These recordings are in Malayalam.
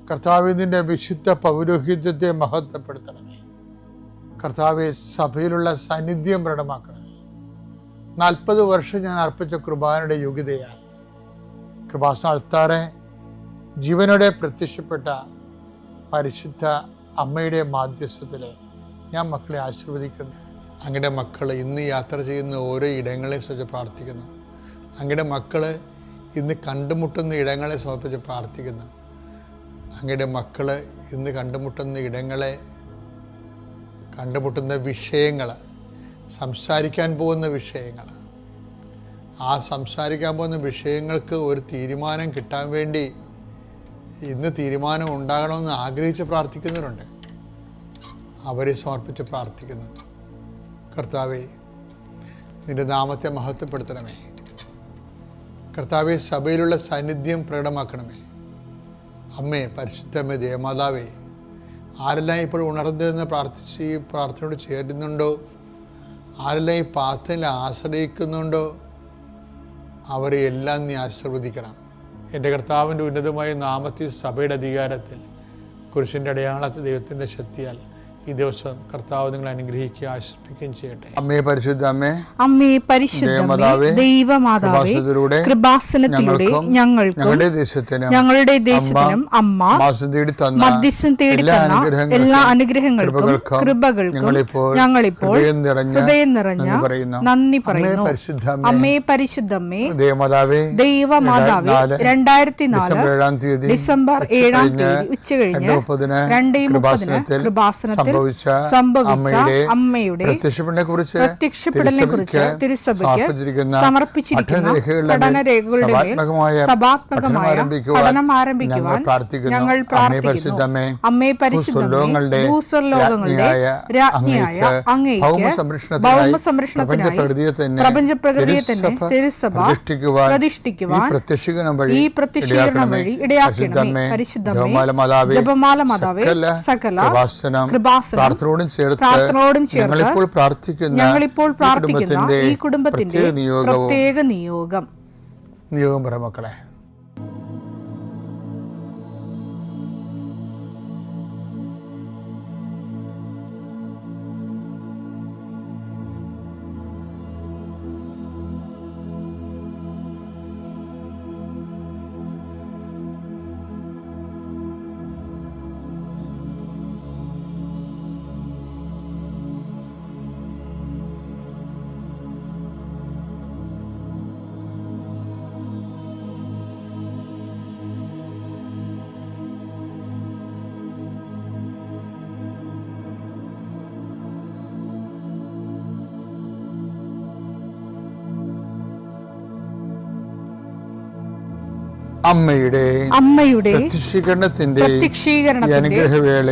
കർത്താവേ, നിന്റെ വിശുദ്ധ പൗരോഹിത്യത്തെ മഹത്വപ്പെടുത്തണമേ. കർത്താവെ, സഭയിലുള്ള സാന്നിധ്യം പ്രകടമാക്കണമേ. 40 വർഷം ഞാൻ അർപ്പിച്ച കൃപാനയുടെ യോഗ്യതയാൽ കൃപാസ്ഥാനത്താറെ ജീവനോടെ പ്രത്യക്ഷപ്പെട്ട പരിശുദ്ധ അമ്മയുടെ മാധ്യസ്ഥത്തിൽ ഞാൻ മക്കളെ ആശീർവദിക്കുന്നു. അങ്ങയുടെ മക്കൾ ഇന്ന് യാത്ര ചെയ്യുന്ന ഓരോ ഇടങ്ങളെ സംബന്ധിച്ച് പ്രാർത്ഥിക്കുന്നു. അങ്ങയുടെ മക്കൾ ഇന്ന് കണ്ടുമുട്ടുന്ന ഇടങ്ങളെ സമർപ്പിച്ച് പ്രാർത്ഥിക്കുന്നു. അങ്ങയുടെ മക്കൾ ഇന്ന് കണ്ടുമുട്ടുന്ന ഇടങ്ങളെ, കണ്ടുമുട്ടുന്ന വിഷയങ്ങൾ, സംസാരിക്കാൻ പോകുന്ന വിഷയങ്ങൾ, ആ സംസാരിക്കാൻ പോകുന്ന വിഷയങ്ങൾക്ക് ഒരു തീരുമാനം കിട്ടാൻ വേണ്ടി ഇന്ന് തീരുമാനം ഉണ്ടാകണമെന്ന് ആഗ്രഹിച്ച് പ്രാർത്ഥിക്കുന്നവരുണ്ട്. അവരെ സമർപ്പിച്ച് പ്രാർത്ഥിക്കുന്നു. കർത്താവേ, നിൻ്റെ നാമത്തെ മഹത്വപ്പെടുത്തണമേ. കർത്താവെ, സഭയിലുള്ള സാന്നിധ്യം പ്രകടമാക്കണമേ. അമ്മേ, പരിശുദ്ധമ്മേ, ദേവമാതാവേ, ആരെല്ലാം ഇപ്പോൾ ഉണർന്നതെന്ന് പ്രാർത്ഥിച്ച് ഈ പ്രാർത്ഥനയോട് ചേരുന്നുണ്ടോ, ആരെല്ലാം ഈ പ്രാർത്ഥനയിൽ ആശ്രയിക്കുന്നുണ്ടോ, അവരെ എല്ലാം നീ ആശീർവദിക്കണം. എൻ്റെ കർത്താവിൻ്റെ ഉന്നതമായ നാമത്തിൽ, സഭയുടെ അധികാരത്തിൽ, കുരിശിൻ്റെ അടയാളത്തിൽ, ദൈവത്തിൻ്റെ ശക്തിയാൽ ഈ ദിവസം കർത്താവ് നിങ്ങളെ അനുഗ്രഹിക്കുകയും ആശിപ്പിക്കുകയും ചെയ്യട്ടെ. അമ്മേ പരിശുദ്ധ അമ്മേ, അമ്മേ പരിശുദ്ധ ദൈവമാതാവേ, കൃപാസനത്തിലൂടെ ഞങ്ങൾക്കും ഞങ്ങളുടെ ദേശത്തിനും അമ്മ മധ്യസ്ഥം തേടി തന്ന എല്ലാ അനുഗ്രഹങ്ങൾക്കും കൃപകൾക്കും ഞങ്ങളിപ്പോൾ ഹൃദയം നിറഞ്ഞ നന്ദി പറയുന്നു. അമ്മേ പരിശുദ്ധമ്മേ, ദൈവമാതാവേ, 2004 ഡിസംബർ 7 ഉച്ചകഴിഞ്ഞ് 2:30 കൃപാസനത്തിൽ സംഭവിച്ച അമ്മയുടെ പ്രത്യക്ഷപ്പെടലിനെക്കുറിച്ച് തിരുസഭയ്ക്ക് സമർപ്പിച്ചിരിക്കുന്ന പഠനരേഖകളുടെ മേൽ സഭാത്മകമായ പഠനം ആരംഭിക്കുവാൻ ഞങ്ങൾ പ്രാർത്ഥിക്കുന്നു. അമ്മേ പരിശുദ്ധമേ, ഭൂസ്വർലോകങ്ങളുടെ രാജ്ഞിയായ അങ്ങേയ്ക്ക് ഭൗമസംരക്ഷണത്തിനായി പ്രപഞ്ചപ്രകൃതിയെ തന്നെ തിരുസഭ പ്രതിഷ്ഠിക്കുവാൻ ഈ പ്രത്യക്ഷീകരണം വഴി ഇടയാക്കണമേ. പരിശുദ്ധമേ, ജപമാല മാതാവേ, സകല പ്രാർത്ഥനയോടും ചേർത്ത് ഞങ്ങളിപ്പോൾ പ്രാർത്ഥിക്കുന്ന ഈ കുടുംബത്തിന്റെ പ്രത്യേക നിയോഗം പറ മക്കളെ. അമ്മയുടെ പ്രത്യക്ഷീകരണത്തിന്റെ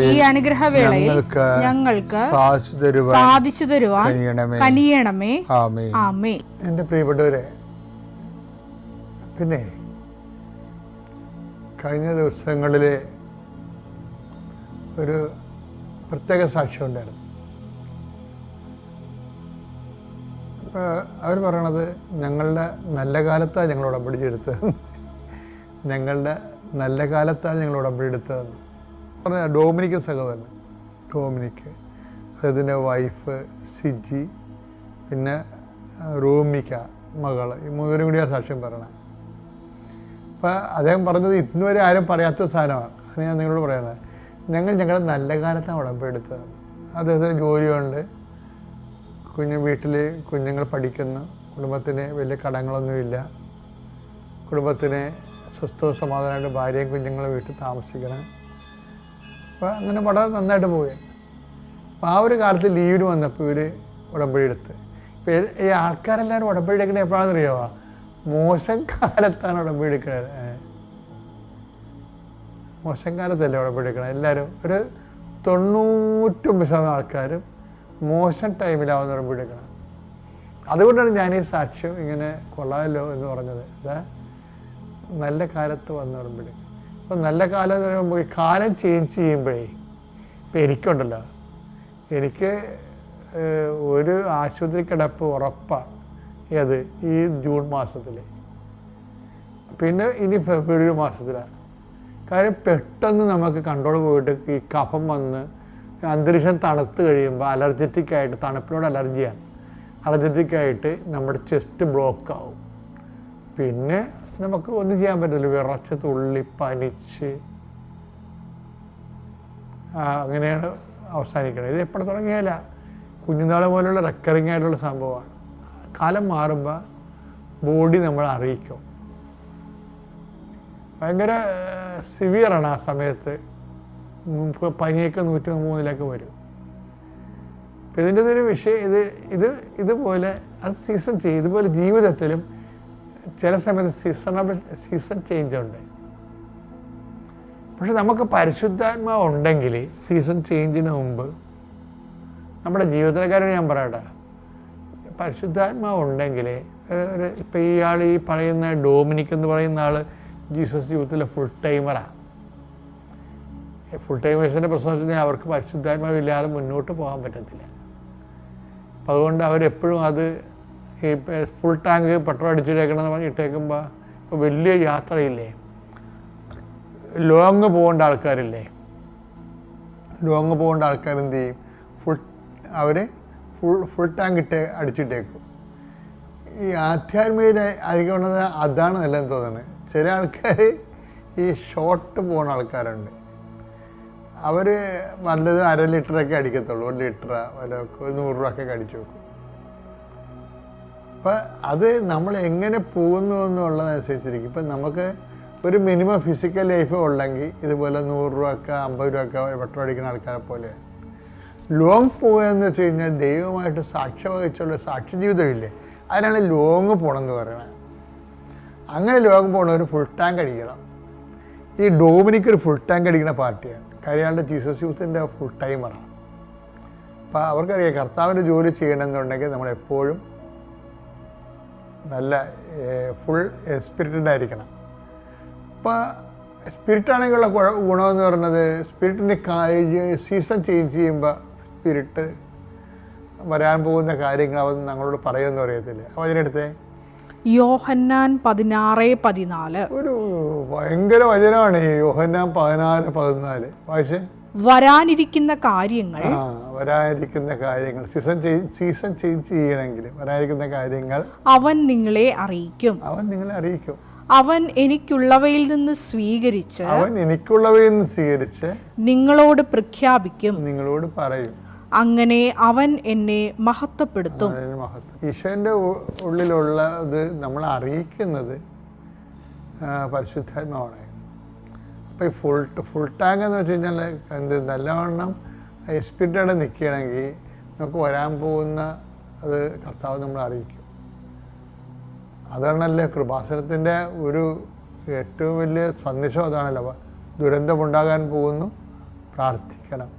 ഈ അനുഗ്രഹവേളയിൽ ഞങ്ങൾക്ക് സാധിച്ചു തരുവാൻ കനിയണമേ. ആമേൻ. എൻ്റെ പ്രിയപ്പെട്ടവരെ, പിന്നെ കഴിഞ്ഞ ദിവസങ്ങളിലെ ഒരു പ്രത്യേക സാക്ഷ്യം ഉണ്ടായിരുന്നു. അവർ പറയണത് ഞങ്ങളുടെ നല്ല കാലത്താണ് ഞങ്ങൾ ഉടമ്പടിച്ചെടുത്തത്, ഞങ്ങളുടെ നല്ല കാലത്താണ് ഞങ്ങൾ ഉടമ്പടിയെടുത്തതെന്ന് പറഞ്ഞാൽ ഡൊമിനിക്ക് സഹോദരൻ, ഡൊമിനിക്ക്, അദ്ദേഹത്തിൻ്റെ വൈഫ് സിജി, പിന്നെ റൂമിക്ക മകൾ, ഈ 3 പേരും കൂടിയാണ് സാക്ഷ്യം പറയണത്. അപ്പോൾ അദ്ദേഹം പറഞ്ഞത് ഇന്നുവരെ ആരും പറയാത്ത സാധനമാണ്. അത് ഞാൻ നിങ്ങളോട് പറയണത്, ഞങ്ങളുടെ നല്ല കാലത്താണ് ഉടമ്പടിയെടുത്തത്. അദ്ദേഹത്തിന് ജോലിയുണ്ട്, വീട്ടിൽ കുഞ്ഞുങ്ങൾ പഠിക്കുന്നു, കുടുംബത്തിന് വലിയ കടങ്ങളൊന്നുമില്ല, കുടുംബത്തിന് സ്വസ്ഥവും സമാധാനമായിട്ട് ഭാര്യയും കുഞ്ഞുങ്ങളും വീട്ടിൽ താമസിക്കണം. അപ്പോൾ അങ്ങനെ വളരെ നന്നായിട്ട് പോയി. അപ്പോൾ ആ ഒരു കാലത്ത് ലീവിന് വന്നപ്പോൾ ഇവർ ഉടമ്പടി എടുത്ത്. ഇപ്പോൾ ഈ ആൾക്കാരെല്ലാവരും ഉടമ്പടി എടുക്കുന്നത് എപ്പോഴാണെന്ന് അറിയാമോ? മോശം കാലത്താണ് ഉടമ്പടി എടുക്കുന്നത്. മോശം കാലത്തല്ലേ ഉടമ്പടി എടുക്കണം. എല്ലാവരും ഒരു 99% ആൾക്കാരും മോശം ടൈമിലാവുന്ന ഉടമ്പടി എടുക്കണം. അതുകൊണ്ടാണ് ഞാൻ ഈ സാക്ഷ്യം ഇങ്ങനെ കൊള്ളാമല്ലോ എന്ന് പറഞ്ഞത്. അതാ നല്ല കാലത്ത് വന്ന് ഉടമ്പടി. അപ്പോൾ നല്ല കാലം എന്ന് പറയുമ്പോൾ ഈ കാലം ചേഞ്ച് ചെയ്യുമ്പോഴേ, ഇപ്പം എനിക്കുണ്ടല്ലോ, എനിക്ക് ഒരു ആശുപത്രി കിടപ്പ് ഉറപ്പാണ്. ഏത്? ഈ ജൂൺ മാസത്തിൽ, പിന്നെ ഇനി ഫെബ്രുവരി മാസത്തിലാണ്. കാര്യം പെട്ടെന്ന് നമുക്ക് കൺട്രോൾ പോയിട്ട് ഈ കഫം വന്ന് അന്തരീക്ഷം തണുത്ത് കഴിയുമ്പോൾ അലർജറ്റിക്കായിട്ട്, തണുപ്പിനോട് അലർജിയാണ്, അലർജറ്റിക്കായിട്ട് നമ്മുടെ ചെസ്റ്റ് ബ്ലോക്ക് ആവും. പിന്നെ നമുക്ക് ഒന്നും ചെയ്യാൻ പറ്റില്ല, വിറച്ച് തുള്ളി പനിച്ച് അങ്ങനെയാണ് അവസാനിക്കുന്നത്. ഇത് എപ്പോഴും തുടങ്ങിയാല കുഞ്ഞുനാൾ പോലുള്ള റെക്കറിങ് ആയിട്ടുള്ള സംഭവമാണ്. കാലം മാറുമ്പോൾ ബോഡി നമ്മൾ അറിയിക്കും. ഭയങ്കര സിവിയറാണ് ആ സമയത്ത്. പനിയൊക്കെ 103 വരും. അപ്പം ഇതിൻ്റെ ഒരു വിഷയം ഇതുപോലെ അത് സീസൺ ചെയ്യും. ഇതുപോലെ ജീവിതത്തിലും ചില സമയത്ത് സീസൺ ചേഞ്ച് ഉണ്ട്. പക്ഷെ നമുക്ക് പരിശുദ്ധാത്മാവ് ഉണ്ടെങ്കിൽ സീസൺ ചേഞ്ചിന് മുമ്പ് നമ്മുടെ ജീവിതത്തിലെ കാര്യം ഞാൻ പറയട്ടെ, പരിശുദ്ധാത്മാവ് ഉണ്ടെങ്കിൽ ഇപ്പം ഇയാൾ ഈ പറയുന്ന ഡൊമിനിക് എന്ന് പറയുന്ന ആൾ ജീസസ് യൂത്തിലെ ഫുൾ ടൈമറാണ്. ഫുൾ ടൈമേഴ്സിൻ്റെ പ്രശ്നം വെച്ചാൽ അവർക്ക് പരിശുദ്ധാത്മാവില്ലാതെ മുന്നോട്ട് പോകാൻ പറ്റത്തില്ല. അപ്പം അതുകൊണ്ട് അവരെപ്പോഴും അത് ഈ ഫുൾ ടാങ്ക് പെട്രോൾ അടിച്ചിട്ടേക്കണമെന്ന് പറഞ്ഞ് ഇട്ടേക്കുമ്പോൾ ഇപ്പോൾ വലിയ യാത്രയില്ലേ, ലോങ് പോകേണ്ട ആൾക്കാരില്ലേ, ലോങ് പോകേണ്ട ആൾക്കാർ എന്ത് ചെയ്യും, അവർ ഫുൾ ടാങ്ക് അടിച്ചിട്ടേക്കും. ഈ ആധ്യാത്മിക ആയിരിക്കുന്നത് അതാണ് നല്ലതെന്ന് തോന്നുന്നത്. ചില ആൾക്കാർ ഈ ഷോർട്ട് പോകുന്ന ആൾക്കാരുണ്ട്. അവർ നല്ലത് 1/2 ലിറ്ററൊക്കെ അടിക്കത്തുള്ളൂ, 1 ലിറ്റർ വല്ല 100 രൂപയൊക്കെ അടിച്ചു വെക്കും. അപ്പം അത് നമ്മൾ എങ്ങനെ പോകുന്നു എന്നുള്ളതനുസരിച്ചിരിക്കും. ഇപ്പം നമുക്ക് ഒരു മിനിമം ഫിസിക്കൽ ലൈഫ് ഉള്ളെങ്കിൽ ഇതുപോലെ 100 രൂപയൊക്കെ 50 രൂപയൊക്കെ പെട്രോൾ അടിക്കുന്ന ആൾക്കാരെ പോലെ. ലോങ് പോകുക എന്ന് വെച്ച് കഴിഞ്ഞാൽ ദൈവമായിട്ട് സാക്ഷ്യം വഹിച്ചുള്ള സാക്ഷി ജീവിതമില്ലേ, അതിനാണ് ലോങ് പോകണമെന്ന് പറയണത്. അങ്ങനെ ലോങ് പോകണവർ ഫുൾ ടാങ്ക് അടിക്കണം. ഈ ഡൊമിനിക് ഒരു ഫുൾ ടാങ്ക് അടിക്കുന്ന പാർട്ടിയാണ്. കാര്യങ്ങളുടെ ജീസസ് യൂത്തിൻ്റെ ഫുൾ ടൈമറാണ്. അപ്പം അവർക്കറിയാം കർത്താവിൻ്റെ ജോലി ചെയ്യണമെന്നുണ്ടെങ്കിൽ നമ്മളെപ്പോഴും നല്ല ഫുൾ സ്പിരിറ്റഡ് ആയിരിക്കണം. അപ്പോൾ സ്പിരിറ്റാണെങ്കിലുള്ള ഗുണമെന്ന് പറയുന്നത്, സ്പിരിറ്റിൻ്റെ സീസൺ ചേഞ്ച് ചെയ്യുമ്പോൾ സ്പിരിറ്റ് വരാൻ പോകുന്ന കാര്യങ്ങൾ അവൻ ഞങ്ങളോട് പറയുമെന്ന് പറയത്തില്ല. അപ്പോൾ അതിനടുത്ത് യോഹന്നാൻ 16:14 ഒരു ഭയങ്കര വചനമാണ് ഈ യോഹന്നാൻ 16:14. വായിച്ചേ. വരാനിരിക്കുന്ന കാര്യങ്ങൾ സീസൺ ചേഞ്ച് ചെയ്യണമെങ്കിൽ വരാനിരിക്കുന്ന കാര്യങ്ങൾ അവൻ നിങ്ങളെ അറിയിക്കും. അവൻ എനിക്കുള്ളവയിൽ നിന്ന് സ്വീകരിച്ച് നിങ്ങളോട് പ്രഖ്യാപിക്കും, നിങ്ങളോട് പറയും. അങ്ങനെ അവൻ എന്നെ മഹത്വപ്പെടുത്തും. ഈശോന്റെ ഉള്ളിലുള്ള ഇത് നമ്മളെ അറിയിക്കുന്നത് പരിശുദ്ധാത്മാവാണ്. അപ്പോൾ ഈ ഫുൾ ടാങ്ക് എന്ന് വെച്ച് കഴിഞ്ഞാൽ എന്ത് നല്ലവണ്ണം സ്പിരിറ്റോടെ നിൽക്കുകയാണെങ്കിൽ നമുക്ക് വരാൻ പോകുന്ന അത് കർത്താവ് നമ്മളെ അറിയിക്കും. അതാണല്ലേ കൃപാസനത്തിൻ്റെ ഒരു ഏറ്റവും വലിയ സന്ദേശം അതാണല്ലോ. ദുരന്തമുണ്ടാകാൻ പോകുന്നു, പ്രാർത്ഥിക്കണം.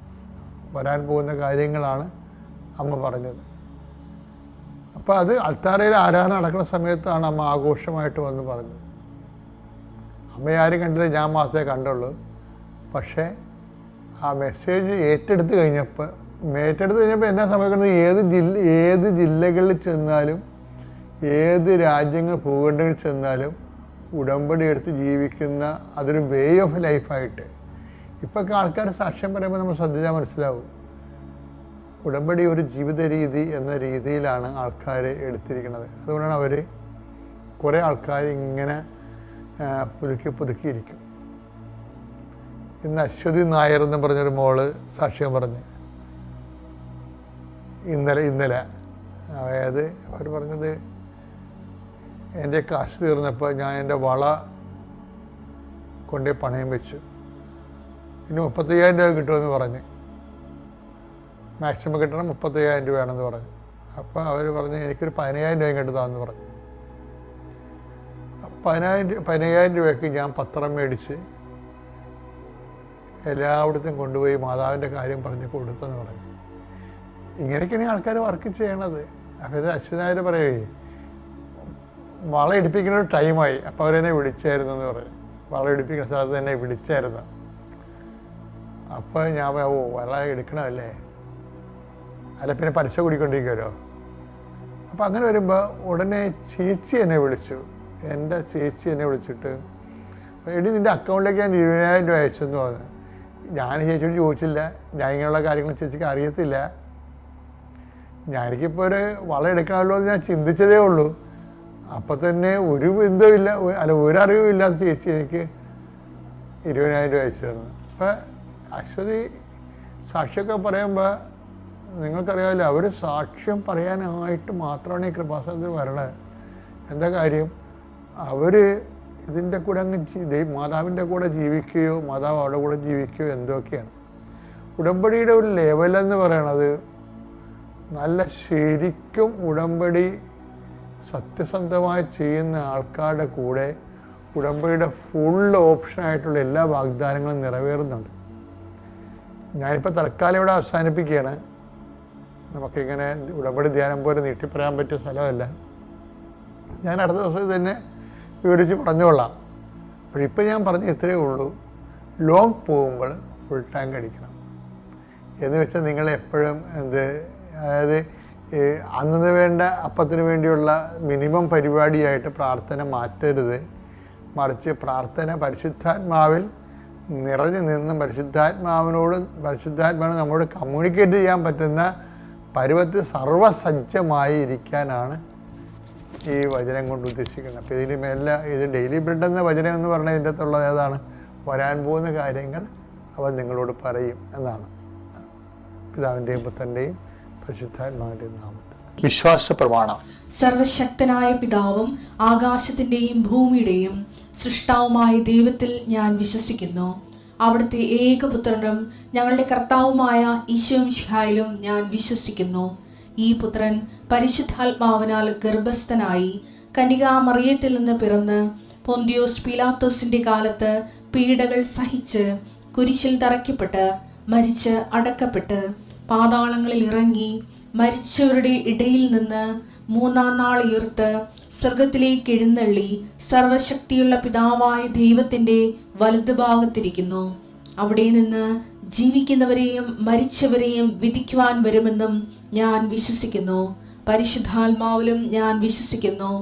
വരാൻ പോകുന്ന കാര്യങ്ങളാണ് അമ്മ പറഞ്ഞത്. അപ്പോൾ അത് അൾത്താരയിൽ ആരാധന നടക്കുന്ന സമയത്താണ് അമ്മ ആഘോഷമായിട്ട് വന്ന് പറഞ്ഞത്. അമ്മയെ ആരും കണ്ടില്ല, ഞാൻ മാത്രമേ കണ്ടുള്ളൂ. പക്ഷേ ആ മെസ്സേജ് ഏറ്റെടുത്ത് കഴിഞ്ഞപ്പോൾ എന്നാ സംഭവിക്കുന്നത്, ഏത് ജില്ലകളിൽ ചെന്നാലും ഏത് രാജ്യങ്ങൾ ഭൂഖണ്ഡങ്ങളിൽ ചെന്നാലും ഉടമ്പടി എടുത്ത് ജീവിക്കുന്ന അതൊരു വേ ഓഫ് ലൈഫായിട്ട് ഇപ്പോഴൊക്കെ ആൾക്കാർ സാക്ഷ്യം പറയുമ്പോൾ നമ്മൾ ശ്രദ്ധിച്ചാൽ മനസ്സിലാവും. ഉടമ്പടി ഒരു ജീവിത രീതി എന്ന രീതിയിലാണ് ആൾക്കാർ എടുത്തിരിക്കുന്നത്. അതുകൊണ്ടാണ് അവർ കുറേ ആൾക്കാർ ഇങ്ങനെ പുതുക്കിയിരിക്കും. ഇന്ന് അശ്വതി നായർ എന്ന് പറഞ്ഞൊരു മോള് സാക്ഷ്യം പറഞ്ഞ് ഇന്നലെ അതായത് അവർ പറഞ്ഞത്, എൻ്റെ കാശ് തീർന്നപ്പോൾ ഞാൻ എൻ്റെ വള കൊണ്ടേ പണയം വെച്ചു, ഇനി 35,000 രൂപ കിട്ടുമെന്ന് പറഞ്ഞ്, മാക്സിമം കിട്ടണം 35,000 രൂപയാണെന്ന് പറഞ്ഞു. അപ്പോൾ അവർ പറഞ്ഞ് എനിക്കൊരു 15,000 രൂപയും കിട്ടുന്നതാണെന്ന് പറഞ്ഞു. 15,000 രൂപയ്ക്ക് ഞാൻ പത്രം മേടിച്ച് എല്ലായിടത്തും കൊണ്ടുപോയി മാതാവിൻ്റെ കാര്യം പറഞ്ഞ് കൊടുത്തെന്ന് പറഞ്ഞു. ഇങ്ങനെയൊക്കെയാണ് ആൾക്കാർ വർക്ക് ചെയ്യണത്. അപ്പോൾ അശ്വനായർ പറയുകയെ വള ഇടിപ്പിക്കുന്ന ഒരു ടൈമായി. അപ്പോൾ അവരെന്നെ വിളിച്ചായിരുന്നു എന്ന് പറയും. വള ഇടിപ്പിക്കുന്ന സ്ഥലത്ത് തന്നെ വിളിച്ചായിരുന്നു. അപ്പോൾ ഞാൻ വള എടുക്കണമല്ലേ, അല്ല പിന്നെ പലിശ കൂടിക്കൊണ്ടിരിക്കുമല്ലോ. അപ്പോൾ അങ്ങനെ വരുമ്പോൾ ഉടനെ ചേച്ചി എന്നെ വിളിച്ചു. എൻ്റെ ചേച്ചി എന്നെ വിളിച്ചിട്ട് എടി നിൻ്റെ അക്കൗണ്ടിലേക്ക് ഞാൻ 20,000 രൂപ അയച്ചെന്ന് പറഞ്ഞു. ഞാൻ ചേച്ചിയോട് ചോദിച്ചില്ല, ഞാൻ ഇങ്ങനെയുള്ള കാര്യങ്ങൾ ചേച്ചിക്ക് അറിയത്തില്ല, ഞാനിപ്പോൾ ഒരു വളം എടുക്കണമല്ലോ എന്ന് ഞാൻ ചിന്തിച്ചതേ ഉള്ളൂ. അപ്പം തന്നെ ഒരു ബന്ധവുമില്ല, ഒരറിവും ഇല്ലാത്ത ചേച്ചി എനിക്ക് 20,000 രൂപ അയച്ചു തന്നു. അപ്പം അശ്വതി സാക്ഷിയൊക്കെ പറയുമ്പോൾ നിങ്ങൾക്കറിയാമല്ലോ, അവർ സാക്ഷ്യം പറയാനായിട്ട് മാത്രമാണ് ഈ കൃപാസനത്തിൽ വരണത്. എന്താ കാര്യം? അവർ ഇതിൻ്റെ കൂടെ അങ്ങ് മാതാവിൻ്റെ കൂടെ ജീവിക്കുകയോ മാതാവ് അവരുടെ കൂടെ ജീവിക്കുകയോ എന്തൊക്കെയാണ്. ഉടമ്പടിയുടെ ഒരു ലെവലെന്ന് പറയണത് നല്ല ശരിക്കും ഉടമ്പടി സത്യസന്ധമായി ചെയ്യുന്ന ആൾക്കാരുടെ കൂടെ ഉടമ്പടിയുടെ ഫുൾ ഓപ്ഷനായിട്ടുള്ള എല്ലാ വാഗ്ദാനങ്ങളും നിറവേറുന്നുണ്ട്. ഞാനിപ്പോൾ തൽക്കാലം ഇവിടെ അവസാനിപ്പിക്കുകയാണ്. നമുക്കിങ്ങനെ ഉടമ്പടി ധ്യാനം പോലെ നീട്ടിപ്പറയാൻ പറ്റിയ സ്ഥലമല്ല. ഞാൻ അടുത്ത ദിവസം തന്നെ വിവരിച്ച് പറഞ്ഞുകൊള്ളാം. അപ്പോൾ ഇപ്പം ഞാൻ പറഞ്ഞ ഇത്രയേ ഉള്ളൂ. ലോങ് പോകുമ്പോൾ ഫുൾ ടാങ്ക് അടിക്കണം എന്ന് വെച്ചാൽ നിങ്ങളെപ്പോഴും അതായത് അന്ന് വേണ്ട അപ്പത്തിന് വേണ്ടിയുള്ള മിനിമം പരിപാടിയായിട്ട് പ്രാർത്ഥന മാറ്റരുത്. മറിച്ച് പ്രാർത്ഥന പരിശുദ്ധാത്മാവിൽ നിറഞ്ഞു നിന്ന് പരിശുദ്ധാത്മാവിനോട് നമ്മോട് കമ്മ്യൂണിക്കേറ്റ് ചെയ്യാൻ പറ്റുന്ന പരുവത്തിൽ സർവ്വസജ്ജമായി ഇരിക്കാനാണ് ഈ വചനം കൊണ്ട് ഉദ്ദേശിക്കുന്നത്. അപ്പോൾ ഇതിന് മേലെ ഇത് ഡെയിലി ബ്രെഡ് എന്ന വചനം എന്ന് പറഞ്ഞാൽ ഇതിൻ്റെ അകത്തുള്ളത് ഏതാണ്? വരാൻ പോകുന്ന കാര്യങ്ങൾ അവൻ നിങ്ങളോട് പറയും എന്നാണ്. പിതാവിൻ്റെയും പുത്രൻ്റെയും പരിശുദ്ധാത്മാവിൻ്റെയും നാമത്തിൽ വിശ്വാസ പ്രമാണം. സർവശക്തനായ പിതാവും ആകാശത്തിൻ്റെയും ഭൂമിയുടെയും സൃഷ്ടാവുമായ ദൈവത്തിൽ ഞാൻ വിശ്വസിക്കുന്നു. അവിടുത്തെ ഏകപുത്രനും ഞങ്ങളുടെ കർത്താവുമായ ഈശോമിശിഹായിലും ഞാൻ വിശ്വസിക്കുന്നു. ഈ പുത്രൻ പരിശുദ്ധാത്മാവിനാൽ ഗർഭസ്ഥനായി കന്യകാമറിയത്തിൽ നിന്ന് പിറന്ന് പൊന്തിയോസ് പീലാത്തോസിന്റെ കാലത്ത് പീഡകൾ സഹിച്ച് കുരിശിൽ തറയ്ക്കപ്പെട്ട് മരിച്ച് അടക്കപ്പെട്ട് പാതാളങ്ങളിൽ ഇറങ്ങി മരിച്ചവരുടെ ഇടയിൽ നിന്ന് 3-ാം നാൾ ഉയർത്ത് സ്വർഗത്തിലേക്ക് എഴുന്നള്ളി സർവശക്തിയുള്ള പിതാവായ ദൈവത്തിന്റെ വലതുഭാഗത്തിരിക്കുന്നു. അവിടെ നിന്ന് ജീവിക്കുന്നവരെയും മരിച്ചവരെയും വിധിക്കുവാൻ വരുമെന്നും ഞാൻ വിശ്വസിക്കുന്നു. പരിശുദ്ധാത്മാവിലും ഞാൻ വിശ്വസിക്കുന്നു.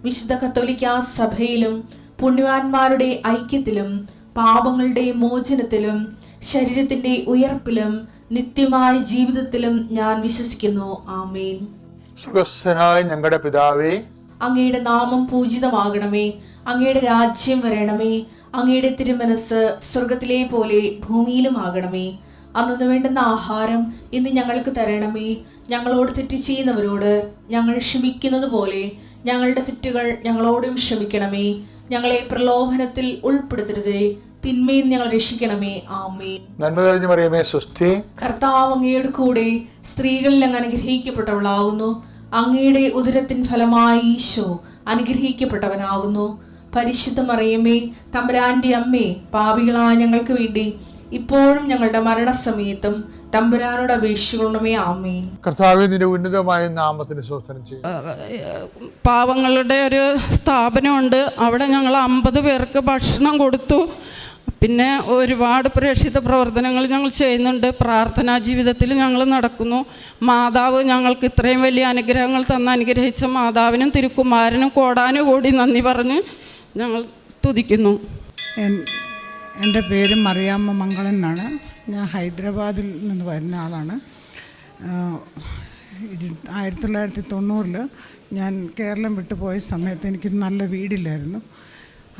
വിശുദ്ധ കത്തോലിക്കാ സഭയിലും പുണ്യവാന്മാരുടെ ഐക്യത്തിലും പാപങ്ങളുടെ മോചനത്തിലും ശരീരത്തിന്റെ ഉയർപ്പിലും നിത്യമായ ജീവിതത്തിലും ഞാൻ വിശ്വസിക്കുന്നു. ആമേൻ. സുഖസ്ഥനായ ഞങ്ങളുടെ പിതാവേ, അങ്ങയുടെ നാമം പൂജിതമാകണമേ. അങ്ങയുടെ രാജ്യം വരണമേ. അങ്ങയുടെ തിരുമനസ് സ്വർഗത്തിലെ പോലെ ഭൂമിയിലും ആകണമേ. അന്നു വേണ്ടുന്ന ആഹാരം ഇന്ന് ഞങ്ങൾക്ക് തരണമേ. ഞങ്ങളോട് തെറ്റ് ചെയ്യുന്നവരോട് ഞങ്ങൾ ക്ഷമിക്കുന്നത് പോലെ ഞങ്ങളുടെ തെറ്റുകൾ ഞങ്ങളോടും ക്ഷമിക്കണമേ. ഞങ്ങളെ പ്രലോഭനത്തിൽ ഉൾപ്പെടുത്തരുതേ, തിന്മയിൽ ഞങ്ങൾ രക്ഷിക്കണമേ. ആമേൻ. നന്മ നിറഞ്ഞ മറിയമേ, സ്വസ്തി. കർത്താവ് അങ്ങയുടെ കൂടെ സ്ത്രീകളിൽ അങ്ങ് അനുഗ്രഹിക്കപ്പെട്ടവളാകുന്നു. അങ്ങയുടെ ഉദരത്തിൻ ഫലമായി ഈശോ അനുഗ്രഹിക്കപ്പെട്ടവനാകുന്നു. പരിശുദ്ധ മറിയമേ, തമ്പുരാന്റെ അമ്മേ, പാപികളായ ഞങ്ങൾക്ക് വേണ്ടി ഇപ്പോഴും ഞങ്ങളുടെ മരണസമയത്തും തമ്പുരാനോട് അപേക്ഷിക്കണമേ. ആമേൻ. കർത്താവേ, നിന്റെ ഉന്നതമായ നാമത്തിന് സ്തോത്രം ചെയ്യും. പാവങ്ങളുടെ ഒരു സ്ഥാപനമുണ്ട്. അവിടെ ഞങ്ങൾ 50 പേർക്ക് ഭക്ഷണം കൊടുത്തു. പിന്നെ ഒരുപാട് പ്രേക്ഷിത പ്രവർത്തനങ്ങൾ ഞങ്ങൾ ചെയ്യുന്നുണ്ട്. പ്രാർത്ഥനാ ജീവിതത്തിൽ ഞങ്ങൾ നടക്കുന്നു. മാതാവ് ഞങ്ങൾക്ക് ഇത്രയും വലിയ അനുഗ്രഹങ്ങൾ അനുഗ്രഹിച്ച മാതാവിനും തിരുക്കുമാരനും കോടാനുകൂടി നന്ദി പറഞ്ഞ് ഞങ്ങൾ സ്തുതിക്കുന്നു. എൻ്റെ പേര് മറിയാമ്മ മംഗളൻ എന്നാണ്. ഞാൻ ഹൈദരാബാദിൽ നിന്ന് വരുന്ന ആളാണ്. 1990 ഞാൻ കേരളം വിട്ടുപോയ സമയത്ത് എനിക്കൊരു നല്ല വീടില്ലായിരുന്നു.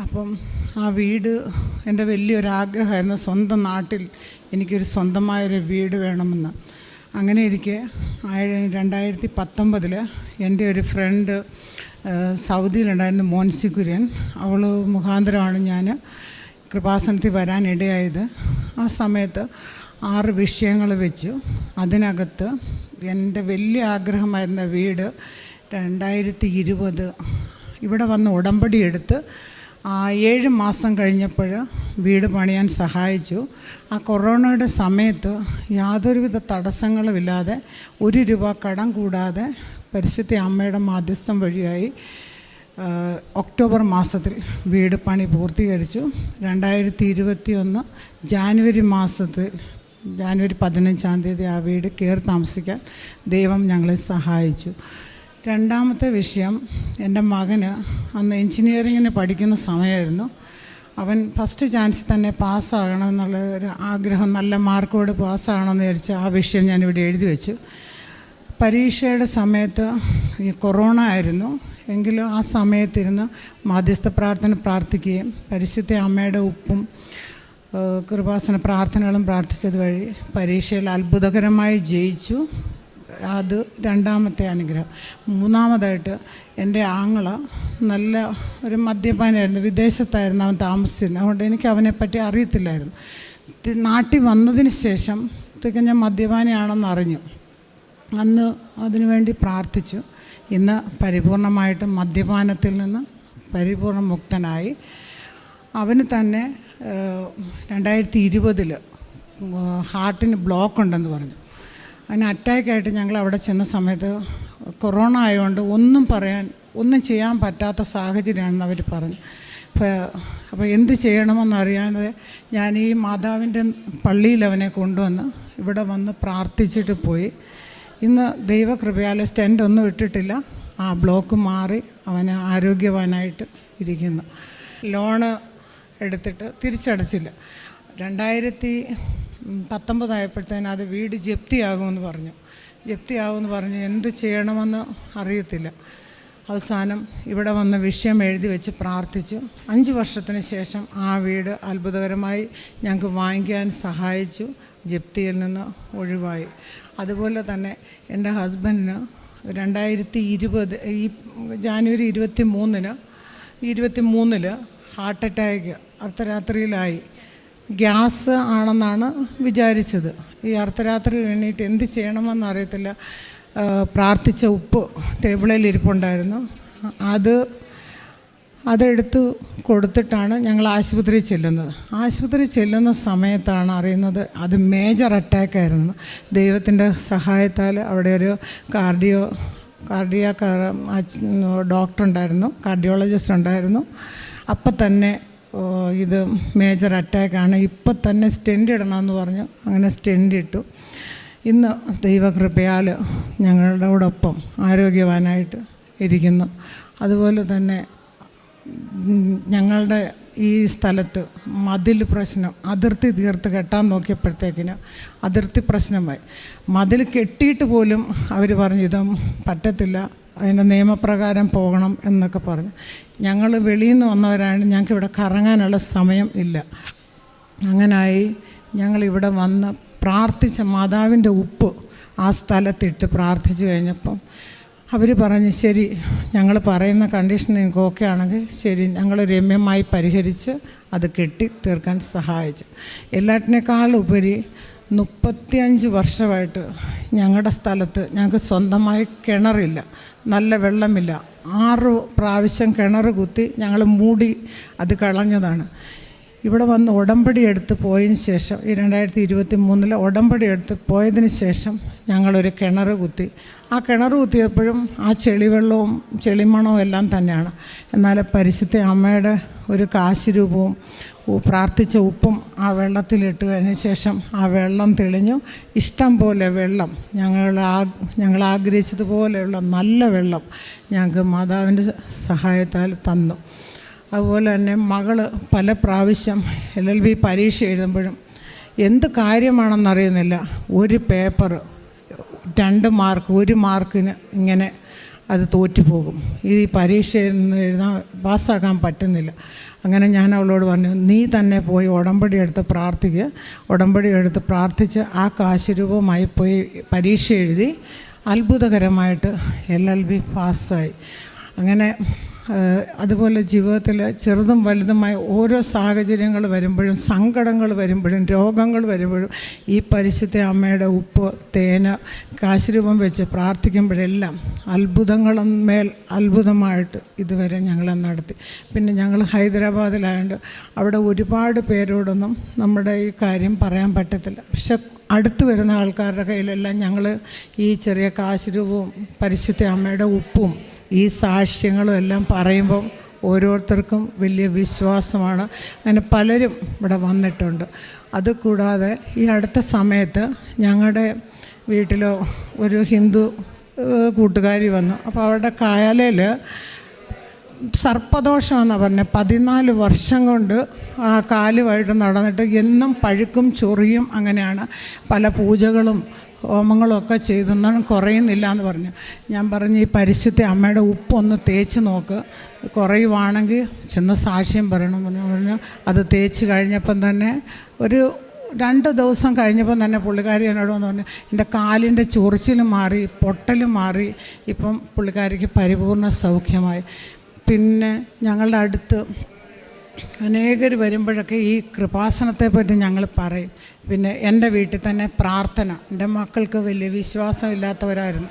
അപ്പം ആ വീട് എൻ്റെ വലിയൊരാഗ്രഹമായിരുന്നു. സ്വന്തം നാട്ടിൽ എനിക്കൊരു സ്വന്തമായൊരു വീട് വേണമെന്ന്. അങ്ങനെ ഇരിക്കെ 2019 എൻ്റെ ഒരു ഫ്രണ്ട് സൗദിയിലുണ്ടായിരുന്നു, മോൻസി കുര്യൻ. അവൾ മുഖാന്തരമാണ് ഞാൻ കൃപാസനത്തിൽ വരാനിടയായത്. ആ സമയത്ത് 6 വിഷയങ്ങൾ വെച്ചു. അതിനകത്ത് എൻ്റെ വലിയ ആഗ്രഹമായിരുന്ന വീട് 2020 ഇവിടെ വന്ന് ഉടമ്പടി എടുത്ത് 7 മാസം കഴിഞ്ഞപ്പോൾ വീട് പണിയാൻ സഹായിച്ചു. ആ കൊറോണയുടെ സമയത്ത് യാതൊരുവിധ തടസ്സങ്ങളുമില്ലാതെ 1 രൂപ കടം കൂടാതെ പരിശുദ്ധ അമ്മയുടെ മാധ്യസ്ഥം വഴിയായി ഒക്ടോബർ മാസത്തിൽ വീട് പണി പൂർത്തീകരിച്ചു. 2021 ജാനുവരി മാസത്തിൽ ജാനുവരി 15-ാം തീയതി ആ വീട് കയറി താമസിക്കാൻ ദൈവം ഞങ്ങളെ സഹായിച്ചു. രണ്ടാമത്തെ വിഷയം, എൻ്റെ മകന് അന്ന് എൻജിനീയറിങ്ങിന് പഠിക്കുന്ന സമയമായിരുന്നു. അവൻ ഫസ്റ്റ് ചാൻസിൽ തന്നെ പാസ്സാകണം എന്നുള്ള ഒരു ആഗ്രഹം, നല്ല മാർക്കോട് പാസ്സാകണമെന്ന് വിചാരിച്ച് ആ വിഷയം ഞാനിവിടെ എഴുതി വെച്ചു. പരീക്ഷയുടെ സമയത്ത് ഈ കൊറോണ ആയിരുന്നു. എങ്കിലും ആ സമയത്തിരുന്ന് മാധ്യസ്ഥ പ്രാർത്ഥന പ്രാർത്ഥിക്കുകയും പരിശുദ്ധ അമ്മയുടെ ഉപ്പും കൃപാസന പ്രാർത്ഥനകളും പ്രാർത്ഥിച്ചത് വഴി പരീക്ഷയിൽ അത്ഭുതകരമായി ജയിച്ചു. അത് രണ്ടാമത്തെ അനുഗ്രഹം. മൂന്നാമതായിട്ട് എൻ്റെ ആങ്ങള നല്ല ഒരു മദ്യപാനായിരുന്നു, വിദേശത്തായിരുന്നു അവൻ താമസിച്ചിരുന്നത്. അതുകൊണ്ട് എനിക്ക് അവനെപ്പറ്റി അറിയത്തില്ലായിരുന്നു. നാട്ടിൽ വന്നതിന് ശേഷം തികഞ്ഞ മദ്യപാനിയാണെന്ന് അറിഞ്ഞു. അന്ന് അതിനുവേണ്ടി പ്രാർത്ഥിച്ചു. ഇന്ന് പരിപൂർണമായിട്ടും മദ്യപാനത്തിൽ നിന്ന് പരിപൂർണ്ണ മുക്തനായി. അവന് തന്നെ 2020 ഹാർട്ടിന് ബ്ലോക്ക് ഉണ്ടെന്ന് പറഞ്ഞു. അതിന് അറ്റാക്കായിട്ട് ഞങ്ങൾ അവിടെ ചെന്ന സമയത്ത് കൊറോണ ആയതുകൊണ്ട് ഒന്നും ചെയ്യാൻ പറ്റാത്ത സാഹചര്യമാണെന്ന് അവർ പറഞ്ഞു. അപ്പോൾ എന്ത് ചെയ്യണമെന്നറിയാതെ ഞാൻ ഈ മാതാവിൻ്റെ പള്ളിയിൽ അവനെ കൊണ്ടുവന്ന് ഇവിടെ വന്ന് പ്രാർത്ഥിച്ചിട്ട് പോയി. ഇന്ന് ദൈവകൃപയാൽ സ്റ്റെൻ്റ് ഒന്നും ഇട്ടിട്ടില്ല. ആ ബ്ലോക്ക് മാറി അവന് ആരോഗ്യവാനായിട്ട് ഇരിക്കുന്നു. ലോണ് എടുത്തിട്ട് തിരിച്ചടച്ചില്ല. 2019 ആയപ്പോഴത്തേനും അത് വീട് ജപ്തിയാകുമെന്ന് പറഞ്ഞു. എന്ത് ചെയ്യണമെന്ന് അറിയത്തില്ല. അവസാനം ഇവിടെ വന്ന് വിഷയം എഴുതി വെച്ച് പ്രാർത്ഥിച്ചു. 5 വർഷത്തിന് ശേഷം ആ വീട് അത്ഭുതകരമായി ഞങ്ങൾക്ക് വാങ്ങിക്കാൻ സഹായിച്ചു. ജപ്തിയിൽ നിന്ന് ഒഴിവായി. അതുപോലെ തന്നെ എൻ്റെ ഹസ്ബൻഡിന് 2020 ഈ ജാനുവരി 23 ഹാർട്ട് അറ്റാക്ക് അർദ്ധരാത്രിയിലായി. ഗ്യാസ് ആണെന്നാണ് വിചാരിച്ചത്. ഈ അർദ്ധരാത്രിയിൽ എണ്ണീട്ട് എന്ത് ചെയ്യണമെന്ന് അറിയത്തില്ല. പ്രാർത്ഥിച്ച ഉപ്പ് ടേബിളിൽ ഇരിപ്പുണ്ടായിരുന്നു. അതെടുത്ത് കൊടുത്തിട്ടാണ് ഞങ്ങൾ ആശുപത്രിയിൽ ചെല്ലുന്നത്. ആശുപത്രിയിൽ ചെല്ലുന്ന സമയത്താണ് അറിയുന്നത് അത് മേജർ അറ്റാക്കായിരുന്നു. ദൈവത്തിൻ്റെ സഹായത്താൽ അവിടെ ഒരു കാർഡിയാക് ഡോക്ടർ ഉണ്ടായിരുന്നു, കാർഡിയോളജിസ്റ്റ് ഉണ്ടായിരുന്നു. അപ്പം തന്നെ ഇത് മേജർ അറ്റാക്കാണ്, ഇപ്പം തന്നെ സ്റ്റെൻ്റ് ഇടണമെന്ന് പറഞ്ഞു. അങ്ങനെ സ്റ്റെൻ്റ് ഇട്ടു. ഇന്ന് ദൈവകൃപയാൽ ഞങ്ങളോടൊപ്പം ആരോഗ്യവാനായിട്ട് ഇരിക്കുന്നു. അതുപോലെ തന്നെ ഞങ്ങളുടെ ഈ സ്ഥലത്ത് മതിൽ പ്രശ്നം, അതിർത്തി തീർത്ത് കെട്ടാൻ നോക്കിയപ്പോഴത്തേക്കിന് അതിർത്തി പ്രശ്നമായി. മതിൽ കെട്ടിയിട്ട് പോലും അവർ പറഞ്ഞു ഇത് പറ്റത്തില്ല, അതിൻ്റെ നിയമപ്രകാരം പോകണം എന്നൊക്കെ പറഞ്ഞു. ഞങ്ങൾ വെളിയിൽ നിന്ന് വന്നവരാണ്, ഞങ്ങൾക്കിവിടെ കറങ്ങാനുള്ള സമയം ഇല്ല. അങ്ങനായി ഞങ്ങളിവിടെ വന്ന് പ്രാർത്ഥിച്ച മാതാവിൻ്റെ ഉപ്പ് ആ സ്ഥലത്തിട്ട് പ്രാർത്ഥിച്ചു കഴിഞ്ഞപ്പം അവർ പറഞ്ഞു ശരി, ഞങ്ങൾ പറയുന്ന കണ്ടീഷൻ നിങ്ങൾക്ക് ഓക്കെ ആണെങ്കിൽ ശരി, ഞങ്ങൾ രമ്യമായി പരിഹരിച്ച് അത് കെട്ടി തീർക്കാൻ സഹായിച്ചു. എല്ലാറ്റിനേക്കാളുപരി 35 വർഷമായിട്ട് ഞങ്ങളുടെ സ്ഥലത്ത് ഞങ്ങൾക്ക് സ്വന്തമായി കിണറില്ല, നല്ല വെള്ളമില്ല. 6 പ്രാവശ്യം കിണർ കുത്തി ഞങ്ങൾ മൂടി അത് കളഞ്ഞതാണ്. ഇവിടെ വന്ന് ഉടമ്പടി എടുത്ത് പോയതിന് ശേഷം ഈ 2023 ഉടമ്പടി എടുത്ത് പോയതിന് ശേഷം ഞങ്ങളൊരു കിണർ കുത്തി. ആ കിണർ കുത്തിയപ്പോഴും ആ ചെളിവെള്ളവും ചെളിമണവും എല്ലാം തന്നെയാണ്. എന്നാൽ പരിശുദ്ധ അമ്മയുടെ ഒരു കാശുരൂപവും പ്രാർത്ഥിച്ച ഉപ്പും ആ വെള്ളത്തിലിട്ട് കഴിഞ്ഞ ശേഷം ആ വെള്ളം തെളിഞ്ഞു. ഇഷ്ടം പോലെ വെള്ളം, ഞങ്ങൾ ആഗ്രഹിച്ചതുപോലെയുള്ള നല്ല വെള്ളം ഞങ്ങൾക്ക് മാതാവിൻ്റെ സഹായത്താൽ തന്നു. അതുപോലെ തന്നെ മകൾ പല പ്രാവശ്യം LLB പരീക്ഷ എഴുതുമ്പോഴും എന്ത് കാര്യമാണെന്നറിയുന്നില്ല, ഒരു പേപ്പർ 2 മാർക്ക് 1 മാർക്കിന് ഇങ്ങനെ അത് തോറ്റുപോകും. ഈ പരീക്ഷയിൽ നിന്ന് എഴുതാൻ പാസ്സാക്കാൻ പറ്റുന്നില്ല. അങ്ങനെ ഞാൻ അവളോട് പറഞ്ഞു, നീ തന്നെ പോയി ഉടമ്പടി എടുത്ത് പ്രാർത്ഥിക്കുക. ഉടമ്പടി എടുത്ത് പ്രാർത്ഥിച്ച് ആ കാശുരൂപമായി പോയി പരീക്ഷ എഴുതി അത്ഭുതകരമായിട്ട് LLB പാസ്സായി. അങ്ങനെ അതുപോലെ ജീവിതത്തിൽ ചെറുതും വലുതുമായ ഓരോ സാഹചര്യങ്ങൾ വരുമ്പോഴും, സങ്കടങ്ങൾ വരുമ്പോഴും, രോഗങ്ങൾ വരുമ്പോഴും ഈ പരിശുദ്ധ അമ്മയുടെ ഉപ്പ് തേന് കാശുരൂപം വെച്ച് പ്രാർത്ഥിക്കുമ്പോഴെല്ലാം അത്ഭുതങ്ങളുമേൽ അത്ഭുതമായിട്ട് ഇതുവരെ ഞങ്ങൾ നടത്തി. പിന്നെ ഞങ്ങൾ ഹൈദരാബാദിലായതുകൊണ്ട് അവിടെ ഒരുപാട് പേരോടൊന്നും നമ്മുടെ ഈ കാര്യം പറയാൻ പറ്റത്തില്ല. പക്ഷെ അടുത്ത് വരുന്ന ആൾക്കാരുടെ കയ്യിലെല്ലാം ഞങ്ങൾ ഈ ചെറിയ കാശുരൂപവും പരിശുദ്ധ അമ്മയുടെ ഉപ്പും ഈ സാക്ഷ്യങ്ങളും എല്ലാം പറയുമ്പം ഓരോരുത്തർക്കും വലിയ വിശ്വാസമാണ്. അങ്ങനെ പലരും ഇവിടെ വന്നിട്ടുണ്ട്. അതുകൂടാതെ ഈ അടുത്ത സമയത്ത് ഞങ്ങളുടെ വീട്ടിലോ ഒരു ഹിന്ദു കൂട്ടുകാരി വന്നു. അപ്പോൾ അവരുടെ കായലയിൽ സർപ്പദോഷം എന്നാണ് പറഞ്ഞത്. 14 വർഷം കൊണ്ട് ആ കാലുമായിട്ട് നടന്നിട്ട് എന്നും പഴുക്കും ചൊറിയും, അങ്ങനെയാണ്. പല പൂജകളും ഹോമങ്ങളും ഒക്കെ ചെയ്തൊന്നും കുറയുന്നില്ല എന്ന് പറഞ്ഞു. ഞാൻ പറഞ്ഞു, ഈ പരിശുദ്ധ അമ്മയുടെ ഉപ്പൊന്ന് തേച്ച് നോക്ക്, കുറയുവാണെങ്കിൽ ചെന്ന് സാക്ഷ്യം പറയണം പറഞ്ഞു. അത് തേച്ച് കഴിഞ്ഞപ്പം തന്നെ ഒരു 2 ദിവസം കഴിഞ്ഞപ്പോൾ തന്നെ പുള്ളിക്കാരി എന്നോട് വന്ന് പറഞ്ഞു, എൻ്റെ കാലിൻ്റെ ചൊറിച്ചിൽ മാറി, പൊട്ടൽ മാറി, ഇപ്പം പുള്ളിക്കാരിക്ക് പരിപൂർണ്ണ സൗഖ്യമായി. പിന്നെ ഞങ്ങളുടെ അടുത്ത് അനേകർ വരുമ്പോഴൊക്കെ ഈ കൃപാസനത്തെ പറ്റി ഞങ്ങൾ പറയും. പിന്നെ എൻ്റെ വീട്ടിൽ തന്നെ പ്രാർത്ഥന, എൻ്റെ മക്കൾക്ക് വലിയ വിശ്വാസമില്ലാത്തവരായിരുന്നു.